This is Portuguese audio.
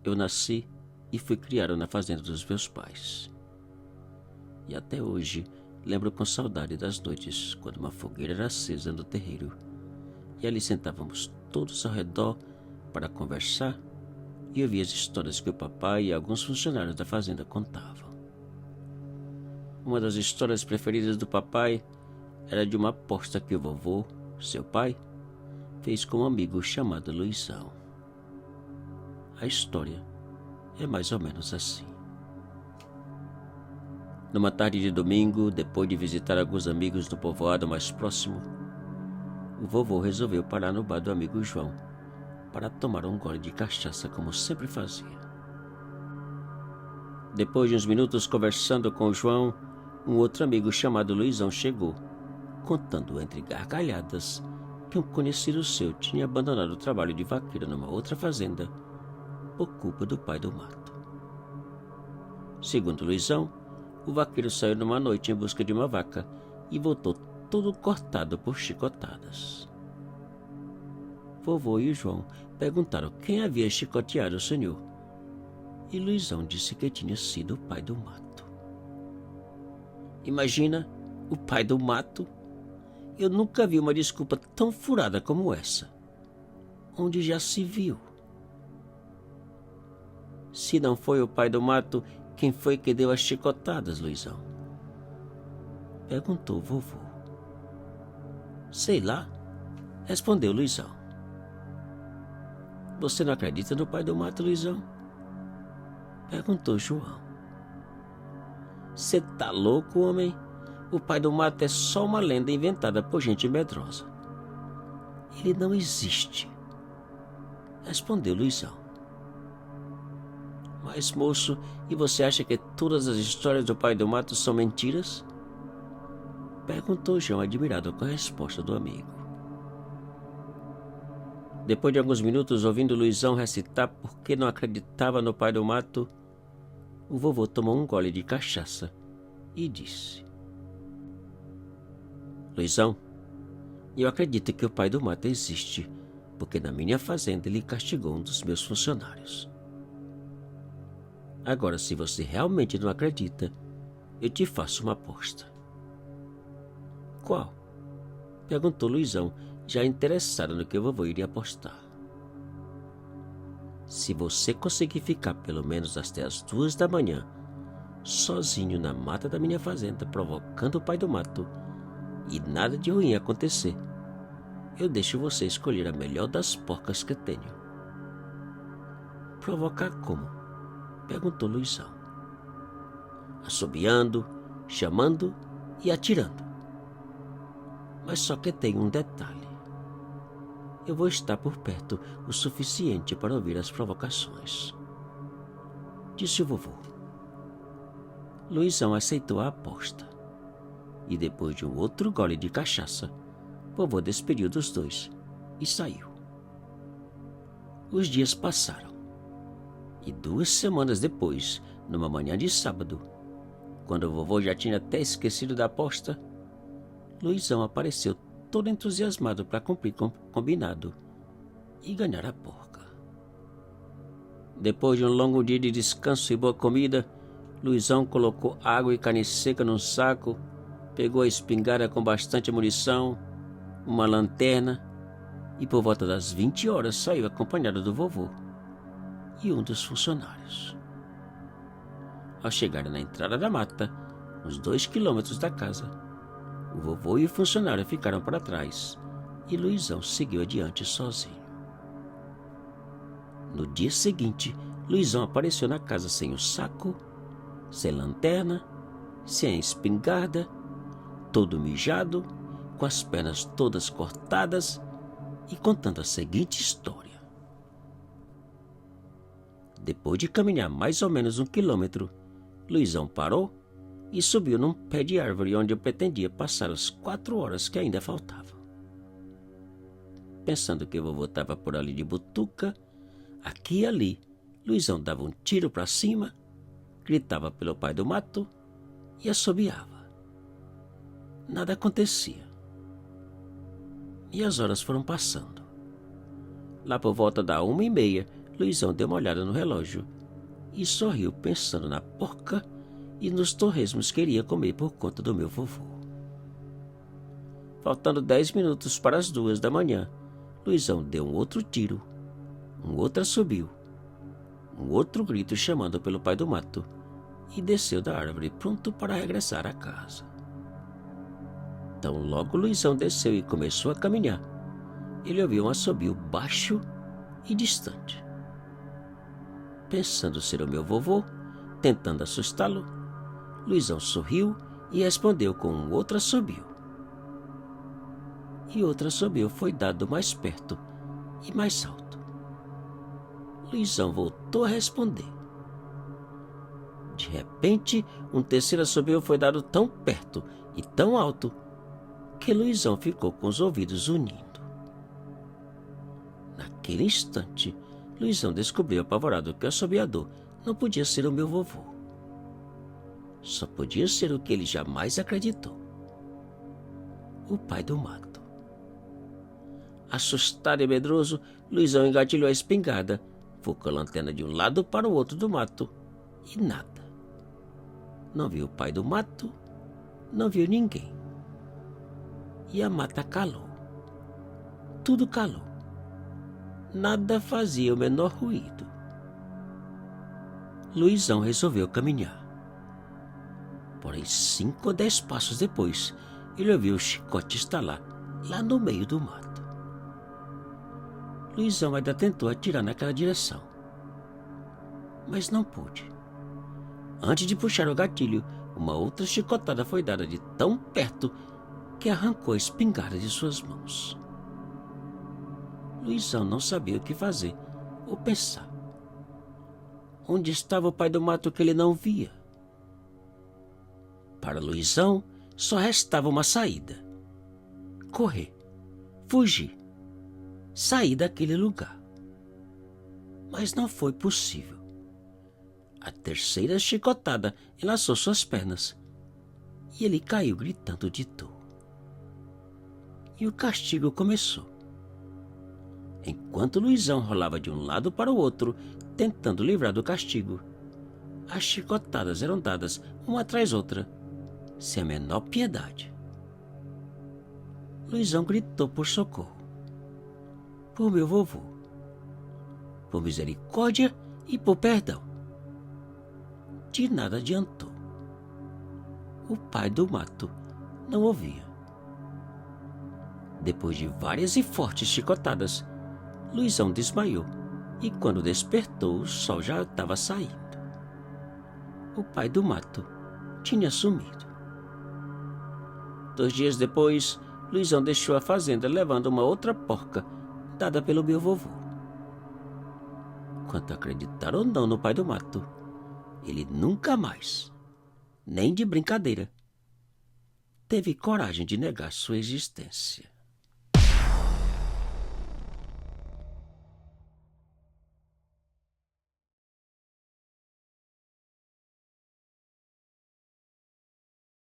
eu nasci e fui criado na fazenda dos meus pais. E até hoje lembro com saudade das noites quando uma fogueira era acesa no terreiro e ali sentávamos todos ao redor para conversar e ouvir as histórias que o papai e alguns funcionários da fazenda contavam. Uma das histórias preferidas do papai era de uma aposta que o vovô, seu pai, fez com um amigo chamado Luizão. A história é mais ou menos assim. Numa tarde de domingo, depois de visitar alguns amigos no povoado mais próximo, o vovô resolveu parar no bar do amigo João para tomar um gole de cachaça como sempre fazia. Depois de uns minutos conversando com o João, um outro amigo chamado Luizão chegou, contando entre gargalhadas que um conhecido seu tinha abandonado o trabalho de vaqueiro numa outra fazenda por culpa do pai do mato. Segundo Luizão, o vaqueiro saiu numa noite em busca de uma vaca e voltou todo cortado por chicotadas. Vovô e o João perguntaram quem havia chicoteado o senhor, e Luizão disse que tinha sido o pai do mato. Imagina, o pai do mato? Eu nunca vi uma desculpa tão furada como essa. Onde já se viu? Se não foi o pai do mato, quem foi que deu as chicotadas, Luizão? Perguntou o vovô. Sei lá, respondeu Luizão. Você não acredita no pai do mato, Luizão? Perguntou João. Você tá louco, homem? O pai do mato é só uma lenda inventada por gente medrosa. Ele não existe, respondeu Luizão. Mas, moço, e você acha que todas as histórias do pai do mato são mentiras? Perguntou João, admirado com a resposta do amigo. Depois de alguns minutos ouvindo Luizão recitar porque não acreditava no pai do mato, o vovô tomou um gole de cachaça e disse: Luizão, eu acredito que o pai do mato existe, porque na minha fazenda ele castigou um dos meus funcionários. Agora, se você realmente não acredita, eu te faço uma aposta. Qual? Perguntou Luizão, já interessado no que o vovô iria apostar. Se você conseguir ficar pelo menos até as 2 da manhã, sozinho na mata da minha fazenda, provocando o pai do mato, e nada de ruim acontecer, eu deixo você escolher a melhor das porcas que tenho. Provocar como? Perguntou Luizão. Assobiando, chamando e atirando. Mas só que tem um detalhe. Eu vou estar por perto o suficiente para ouvir as provocações, disse o vovô. Luizão aceitou a aposta. E depois de um outro gole de cachaça, vovô despediu dos dois e saiu. Os dias passaram. E 2 semanas depois, numa manhã de sábado, quando o vovô já tinha até esquecido da aposta, Luizão apareceu todo entusiasmado para cumprir com o combinado e ganhar a porca. Depois de um longo dia de descanso e boa comida, Luizão colocou água e carne seca num saco, pegou a espingarda com bastante munição, uma lanterna e por volta das 20 horas saiu acompanhado do vovô e um dos funcionários. Ao chegar na entrada da mata, uns 2 quilômetros da casa, o vovô e o funcionário ficaram para trás e Luizão seguiu adiante sozinho. No dia seguinte, Luizão apareceu na casa sem o saco, sem lanterna, sem a espingarda, todo mijado, com as pernas todas cortadas e contando a seguinte história. Depois de caminhar mais ou menos 1 quilômetro, Luizão parou e subiu num pé de árvore onde eu pretendia passar as 4 horas que ainda faltavam. Pensando que o vovô estava por ali de butuca, aqui e ali, Luizão dava um tiro para cima, gritava pelo pai do mato e assobiava. Nada acontecia. E as horas foram passando. Lá por volta da 1h30, Luizão deu uma olhada no relógio e sorriu pensando na porca e nos torresmos que iria comer por conta do meu vovô. Faltando 10 minutos para as 2 da manhã, Luizão deu um outro tiro, um outro assobio, um outro grito chamando pelo pai do mato e desceu da árvore pronto para regressar à casa. Tão logo Luizão desceu e começou a caminhar, ele ouviu um assobio baixo e distante. Pensando ser o meu vovô, tentando assustá-lo, Luizão sorriu e respondeu com um outro assobio. E outro assobio foi dado mais perto e mais alto. Luizão voltou a responder. De repente, um terceiro assobio foi dado tão perto e tão alto que Luizão ficou com os ouvidos unindo. Naquele instante, Luizão descobriu apavorado que o assobiador não podia ser o meu vovô. Só podia ser o que ele jamais acreditou: o pai do mato. Assustado e medroso, Luizão engatilhou a espingarda, focou a lanterna de um lado para o outro do mato e nada. Não viu o pai do mato, não viu ninguém. E a mata calou. Tudo calou. Nada fazia o menor ruído. Luizão resolveu caminhar. Porém, 5 ou 10 passos depois, ele ouviu o chicote estalar lá no meio do mato. Luizão ainda tentou atirar naquela direção, mas não pôde. Antes de puxar o gatilho, uma outra chicotada foi dada de tão perto que arrancou a espingarda de suas mãos. Luizão não sabia o que fazer ou pensar. Onde estava o pai do mato que ele não via? Para Luizão, só restava uma saída: correr, fugir, sair daquele lugar. Mas não foi possível. A terceira chicotada enlaçou suas pernas e ele caiu gritando de dor. E o castigo começou. Enquanto Luizão rolava de um lado para o outro, tentando livrar do castigo, as chicotadas eram dadas uma atrás outra, sem a menor piedade. Luizão gritou por socorro, por meu vovô, por misericórdia e por perdão. De nada adiantou. O pai do mato não ouvia. Depois de várias e fortes chicotadas, Luizão desmaiou e quando despertou o sol já estava saindo. O pai do mato tinha sumido. 2 dias depois, Luizão deixou a fazenda levando uma outra porca dada pelo meu vovô. Quanto acreditar ou não no pai do mato, ele nunca mais, nem de brincadeira, teve coragem de negar sua existência.